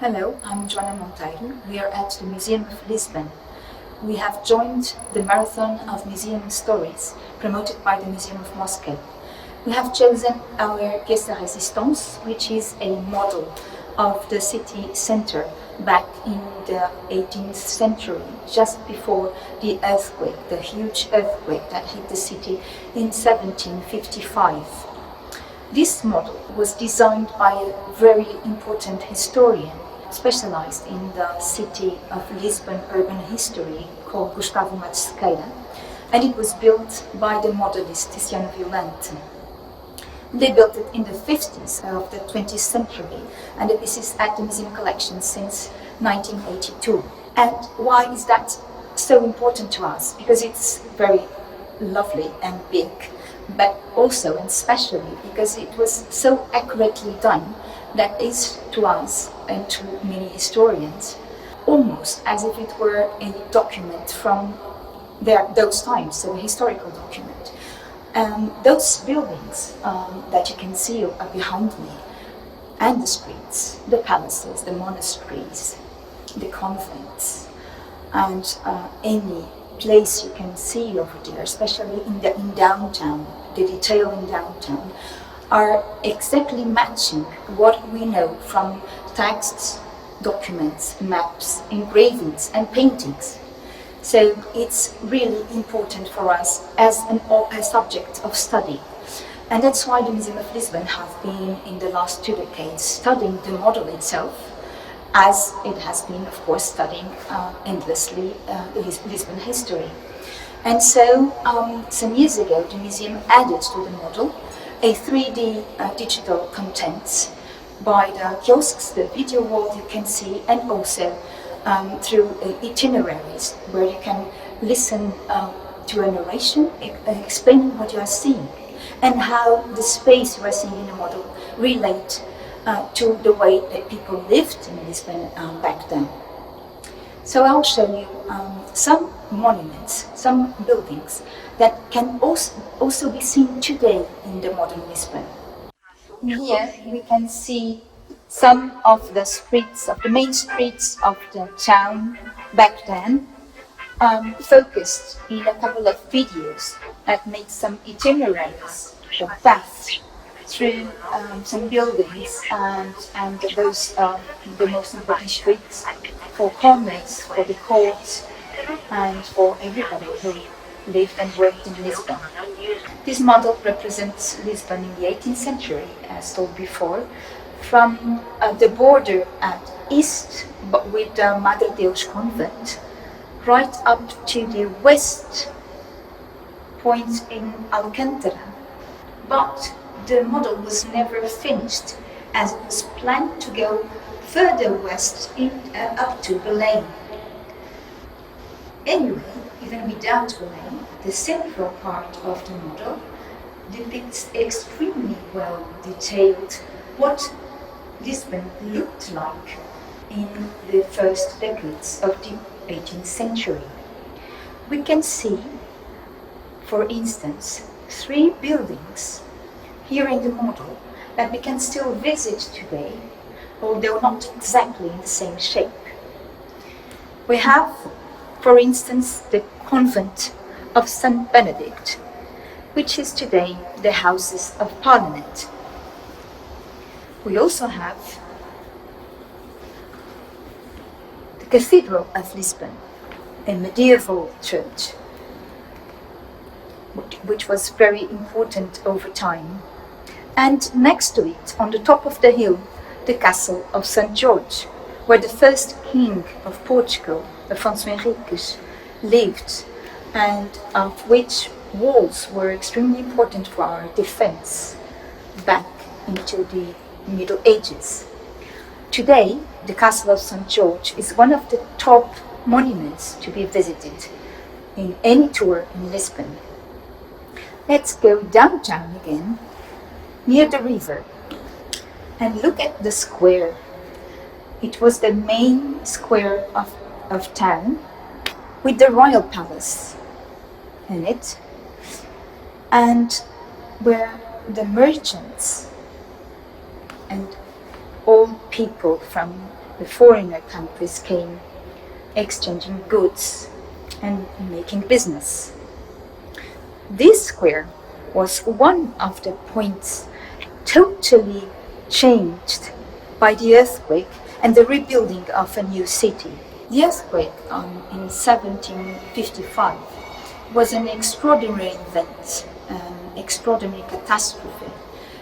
Hello, I'm Joana Monteiro. We are at the Museum of Lisbon. We have joined the marathon of museum stories promoted by the Museum of Moscow. We have chosen our pièce de résistance, which is a model of the city center back in the 18th century, just before the earthquake, the huge earthquake that hit the city in 1755. This model was designed by a very important historian specialized in the city of Lisbon urban history called Gustavo Sequeira, and it was built by the modelist Tiziano Violante. They built it in the 50s of the 20th century, and the piece is at the museum collection since 1982. And why is that so important to us? Because it's very lovely and big, but also and especially because it was so accurately done that is to us and to many historians almost as if it were a document from those times, so a historical document. Those buildings that you can see behind me, and the streets, the palaces, the monasteries, the convents, and any place you can see over there, especially in downtown, the detail in downtown, are exactly matching what we know from texts, documents, maps, engravings and paintings. So it's really important for us as a subject of study. And that's why the Museum of Lisbon have been in the last 2 decades studying the model itself, as it has been, of course, studying endlessly Lisbon history. And so some years ago the museum added to the model a 3D digital content by the kiosks, the video wall you can see, and also through itineraries where you can listen to a narration explaining what you are seeing and how the space you are seeing in the model relate to the way that people lived in Lisbon back then. So I'll show you some monuments, some buildings that can also be seen today in the modern Lisbon. Here we can see some of the streets, of the main streets of the town back then, focused in a couple of videos that made some itineraries or paths through some buildings and those are the most important streets for commerce, for the courts, and for everybody who lived and worked in Lisbon. This model represents Lisbon in the 18th century, as told before, from the border at east with the Madre Deus convent, right up to the west point in Alcântara. But the model was never finished, as it was planned to go further west up to Belém. Anyway, even without Belém, the central part of the model depicts extremely well detailed what Lisbon looked like in the first decades of the 18th century. We can see, for instance, 3 buildings here in the model that we can still visit today, although not exactly in the same shape. We have, for instance, the convent of St. Benedict, which is today the Houses of Parliament. We also have the Cathedral of Lisbon, a medieval church, which was very important over time. And next to it, on the top of the hill, the castle of St. George, where the first king of Portugal, Afonso Henriques, lived, and of which walls were extremely important for our defense back into the Middle Ages. Today, the castle of St. George is one of the top monuments to be visited in any tour in Lisbon. Let's go downtown again, near the river, and look at the square. It was the main square of town, with the royal palace in it, and where the merchants and all people from the foreigner countries came, exchanging goods and making business. This square was one of the points totally changed by the earthquake and the rebuilding of a new city. The earthquake in 1755 was an extraordinary event, an extraordinary catastrophe,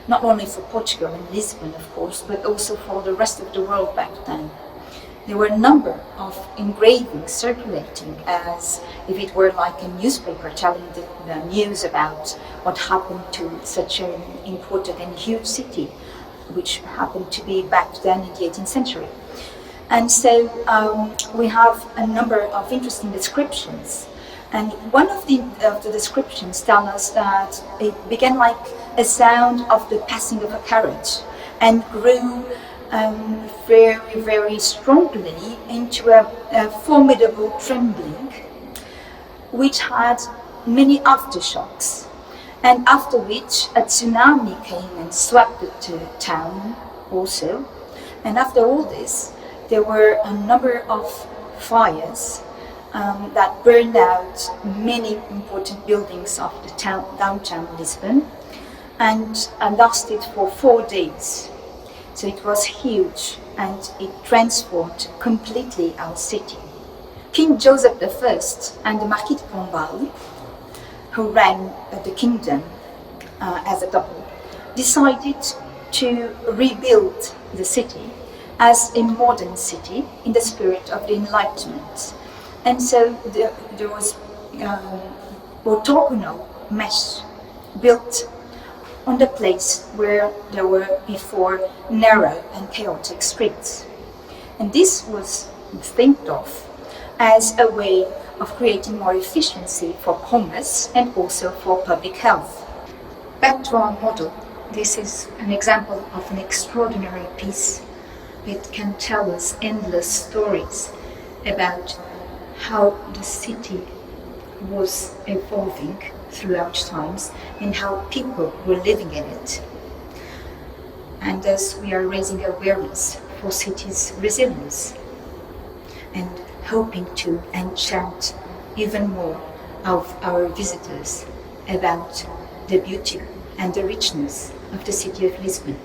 not only for Portugal and Lisbon, of course, but also for the rest of the world back then. There were a number of engravings circulating as if it were like a newspaper telling the news about what happened to such an important and huge city, which happened to be back then in the 18th century. And so we have a number of interesting descriptions. And one of the descriptions tell us that it began like a sound of the passing of a carriage and grew very, very strongly into a formidable trembling, which had many aftershocks. And after which a tsunami came and swept the town also. And after all this, there were a number of fires that burned out many important buildings of the downtown Lisbon and lasted for 4 days. So it was huge and it transformed completely our city. King Joseph I and the Marquis de Pombal, who ran the kingdom as a couple, decided to rebuild the city as a modern city in the spirit of the Enlightenment. And so there was orthogonal mesh built on the place where there were before narrow and chaotic streets. And this was thought of as a way of creating more efficiency for commerce and also for public health. Back to our model, this is an example of an extraordinary piece. It can tell us endless stories about how the city was evolving throughout times and how people were living in it. And thus we are raising awareness for cities' resilience and hoping to enchant even more of our visitors about the beauty and the richness of the city of Lisbon.